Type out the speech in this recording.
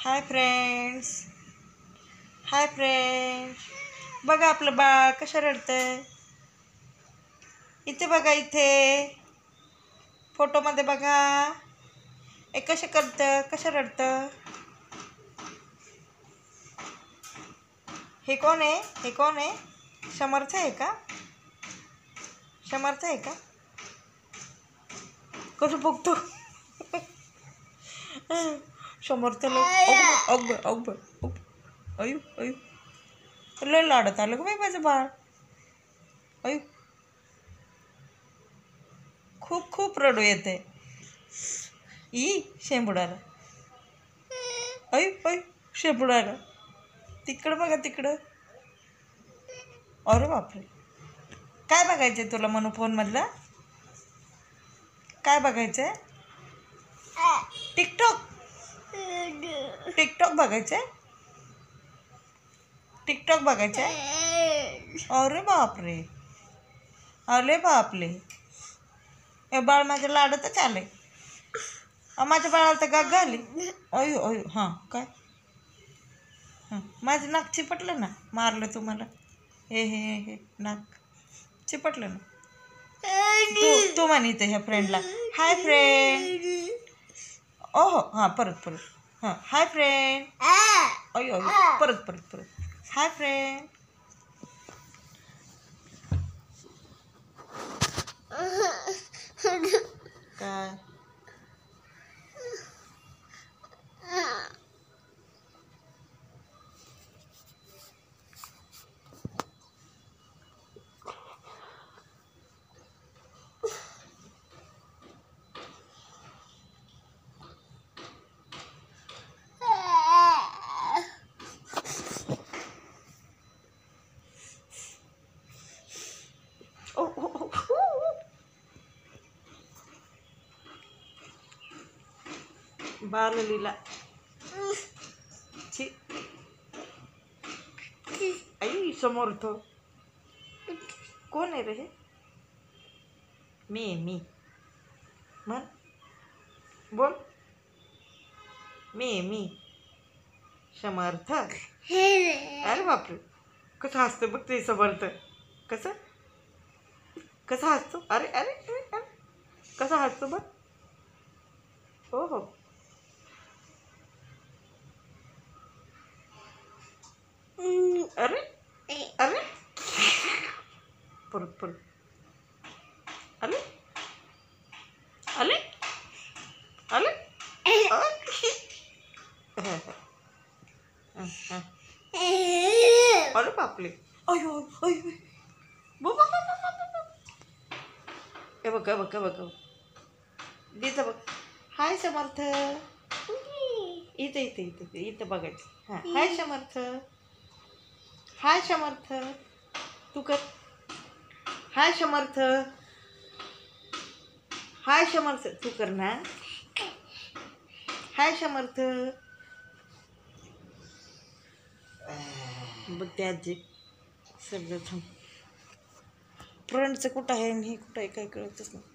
Hi friends. Hi friends. बघा आपलं बाळ कसं रडतंय. इथे बघा, इथे फोटोमध्ये बघा. कसं करतं, कसं रडतं. हे कोण आहे? हे कोण आहे? समर्थ आहे का? समर्थ आहे का? कसं बघतो. समर्थला अयू अयू लय लाडत आलं का बाई माझं बाळ. अयू खूप खूप रडू येते. शेंबुडाला. अयू अयू शेंबुडाला. तिकडं बघा, तिकडं. अरे बापरे. काय बघायचंय तुला म्हणू फोनमधलं? काय बघायचंय? टिकटॉक. टिकटॉक बघायचंय. टिकटॉक बघायचंय. अरे बापरे. अरे बापले. हे बाळ माझ्या लाडतच आलंय. माझ्या बाळाला तर गाग घाली. अयो अयो. हां काय? हां माझं नाक चिपटलं ना. मारलं तुम्हाला. हे नाक चिपटलं ना. तू म्हण इथे ह्या फ्रेंडला हाय फ्रेंड. ओहो हां परत हां हाय फ्रेंड. अयो अयो परत हाय फ्रेंड. काय बाललीला. छी. आई समोर तो कोण आहे रे हे? मी म्हण. बोल. मी समर्थ. अरे बापरे. कसं हसतं बघ ते समर्थ. कसं हसतो. अरे अरे अरे अरे कसं हसतो बघ. हो अरे अरे परत अरे अरे अरे अरे बापले. अयो अयो हे बघ इथं बघ. हाय समर्थ. इथं बघायचं. हां हाय समर्थ. हाय समर्थ. तू कर. हाय समर्थ. हाय समर्थ तू कर ना. हाय समर्थ. बघ ते आजी सगळं थांब. फ्रंटचं कुठं आहे आणि हे कुठं आहे काय कळतच नाही.